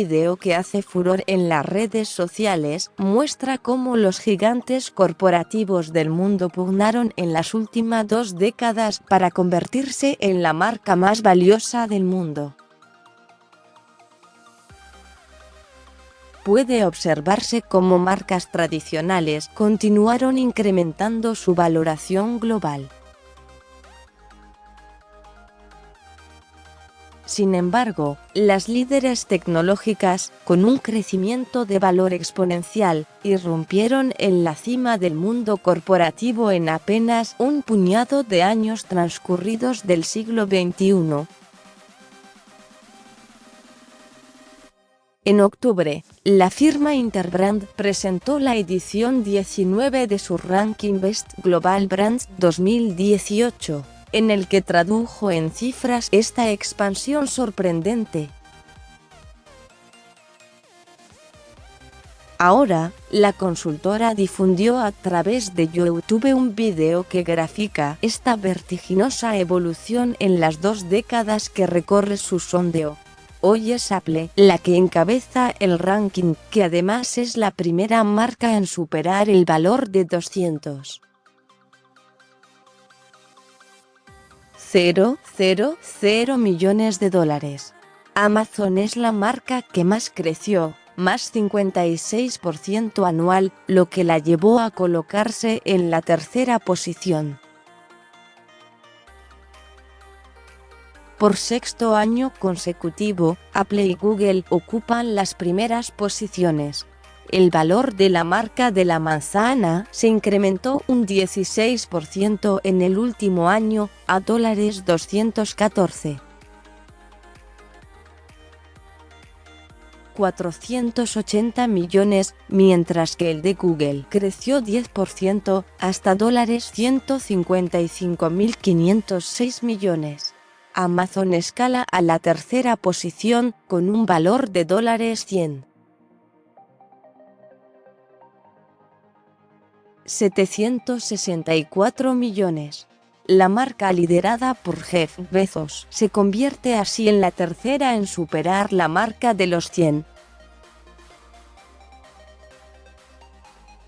video que hace furor en las redes sociales muestra cómo los gigantes corporativos del mundo pugnaron en las últimas 2 décadas para convertirse en la marca más valiosa del mundo. Puede observarse cómo marcas tradicionales continuaron incrementando su valoración global. Sin embargo, las líderes tecnológicas, con un crecimiento de valor exponencial, irrumpieron en la cima del mundo corporativo en apenas un puñado de años transcurridos del siglo XXI. En octubre, la firma Interbrand presentó la edición 19 de su ranking Best Global Brands 2018. En el que tradujo en cifras esta expansión sorprendente. Ahora, la consultora difundió a través de YouTube un video que grafica esta vertiginosa evolución en las 2 décadas que recorre su sondeo. Hoy es Apple la que encabeza el ranking, que además es la primera marca en superar el valor de 200. 0,000 millones de dólares. Amazon es la marca que más creció, más 56% anual, lo que la llevó a colocarse en la tercera posición. Por 6º año consecutivo, Apple y Google ocupan las primeras posiciones. El valor de la marca de la manzana se incrementó un 16% en el último año, a $214. 480 millones, mientras que el de Google creció 10% hasta $155.506 millones. Amazon escala a la tercera posición con un valor de $100. 764 millones. La marca liderada por Jeff Bezos se convierte así en la tercera en superar la marca de los 100.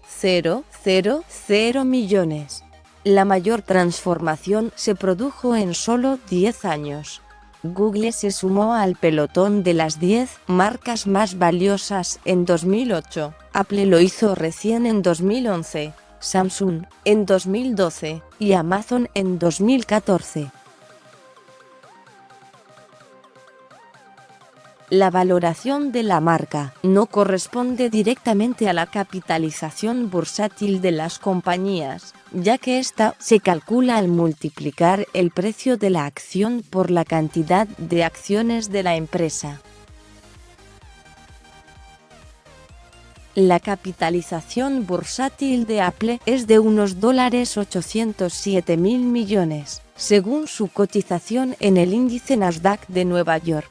0,000 millones. La mayor transformación se produjo en solo 10 años. Google se sumó al pelotón de las 10 marcas más valiosas en 2008, Apple lo hizo recién en 2011, Samsung en 2012 y Amazon en 2014. La valoración de la marca no corresponde directamente a la capitalización bursátil de las compañías, ya que esta se calcula al multiplicar el precio de la acción por la cantidad de acciones de la empresa. La capitalización bursátil de Apple es de unos $807.000 millones, según su cotización en el índice Nasdaq de Nueva York.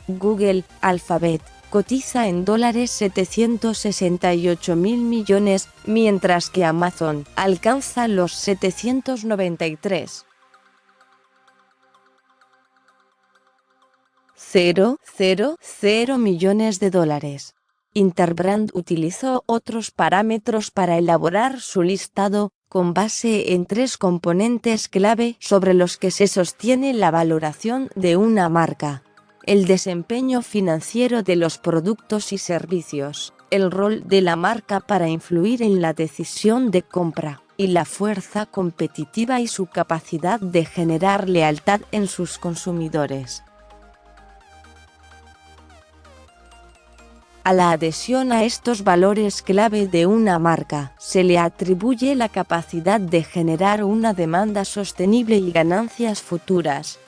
Google, Alphabet, cotiza en $768.000 millones, mientras que Amazon alcanza los 793. 0,000 millones de dólares. Interbrand utilizó otros parámetros para elaborar su listado, con base en 3 componentes clave sobre los que se sostiene la valoración de una marca: el desempeño financiero de los productos y servicios, el rol de la marca para influir en la decisión de compra, y la fuerza competitiva y su capacidad de generar lealtad en sus consumidores. A la adhesión a estos valores clave de una marca se le atribuye la capacidad de generar una demanda sostenible y ganancias futuras.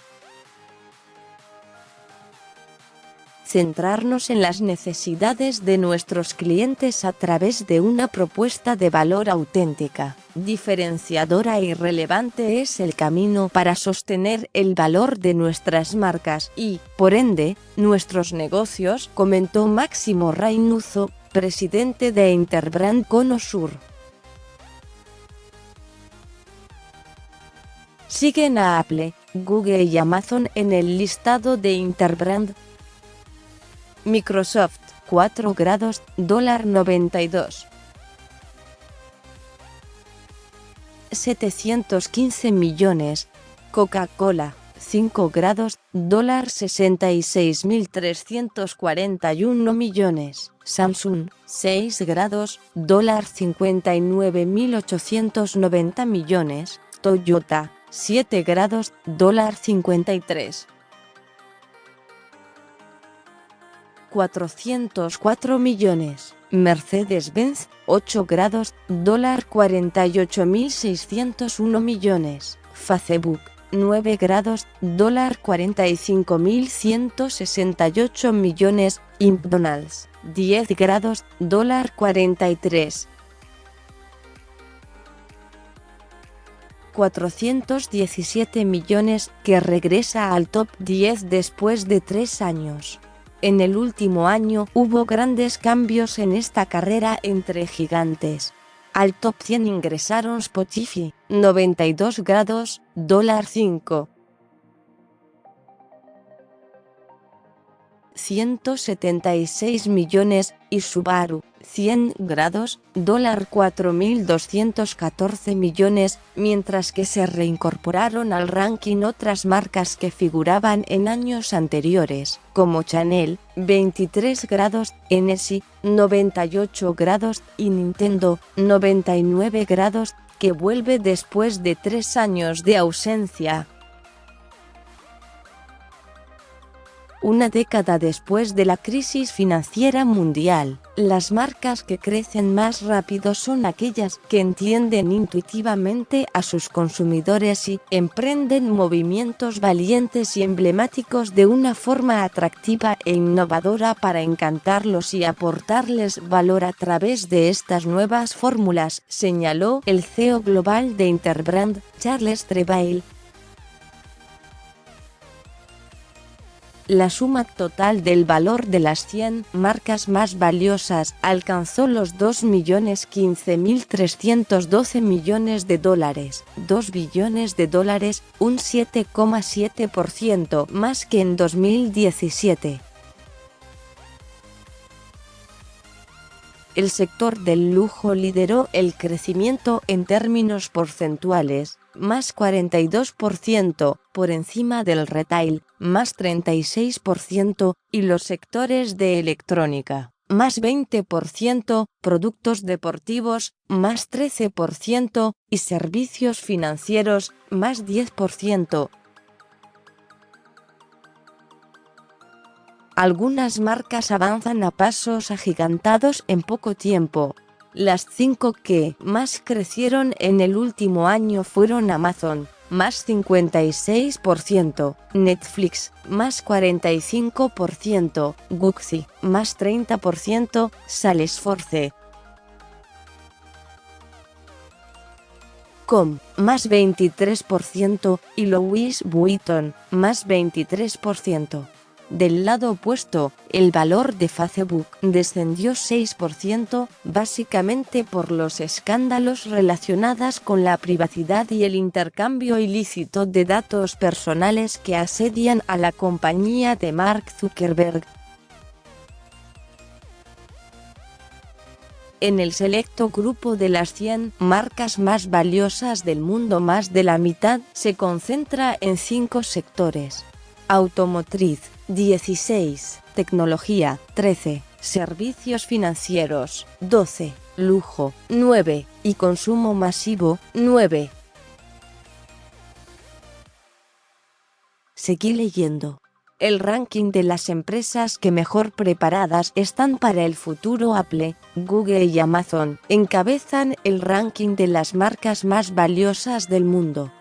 Centrarnos en las necesidades de nuestros clientes a través de una propuesta de valor auténtica, diferenciadora y relevante es el camino para sostener el valor de nuestras marcas y, por ende, nuestros negocios, comentó Máximo Reynuso, presidente de Interbrand Cono Sur. Siguen a Apple, Google y Amazon en el listado de Interbrand. Microsoft, 4 grados, $92. 715 millones. Coca-Cola, 5 grados, $66.341 millones. Samsung, 6 grados, $59.890 millones. Toyota, 7 grados, $53. 404 millones. Mercedes-Benz, 8 grados, $48.601 millones. Facebook, 9 grados, $45.168 millones. McDonald's, 10 grados, $43. 417 millones, que regresa al top 10 después de 3 años. En el último año hubo grandes cambios en esta carrera entre gigantes. Al top 100 ingresaron Spotify, 92 grados, $5. 176 millones, y Subaru, 100 grados, $4.214 millones, mientras que se reincorporaron al ranking otras marcas que figuraban en años anteriores, como Chanel, 23 grados, NSI, 98 grados, y Nintendo, 99 grados, que vuelve después de 3 años de ausencia. Una década después de la crisis financiera mundial, las marcas que crecen más rápido son aquellas que entienden intuitivamente a sus consumidores y emprenden movimientos valientes y emblemáticos de una forma atractiva e innovadora para encantarlos y aportarles valor a través de estas nuevas fórmulas, señaló el CEO global de Interbrand, Charles Trevail. La suma total del valor de las 100 marcas más valiosas alcanzó los $2.015.312 millones, $2 billones, un 7,7% más que en 2017. El sector del lujo lideró el crecimiento en términos porcentuales, más 42%, por encima del retail, más 36%, y los sectores de electrónica, más 20%, productos deportivos, más 13%, y servicios financieros, más 10%. Algunas marcas avanzan a pasos agigantados en poco tiempo. Las 5 que más crecieron en el último año fueron Amazon, más 56%, Netflix, más 45%, Gucci, más 30%, Salesforce, más 23%, y Louis Vuitton, más 23%. Del lado opuesto, el valor de Facebook descendió 6%, básicamente por los escándalos relacionados con la privacidad y el intercambio ilícito de datos personales que asedian a la compañía de Mark Zuckerberg. En el selecto grupo de las 100 marcas más valiosas del mundo, más de la mitad se concentra en 5 sectores: automotriz, 16, tecnología, 13, servicios financieros, 12, lujo, 9, y consumo masivo, 9. Seguí leyendo. El ranking de las empresas que mejor preparadas están para el futuro. Apple, Google y Amazon encabezan el ranking de las marcas más valiosas del mundo.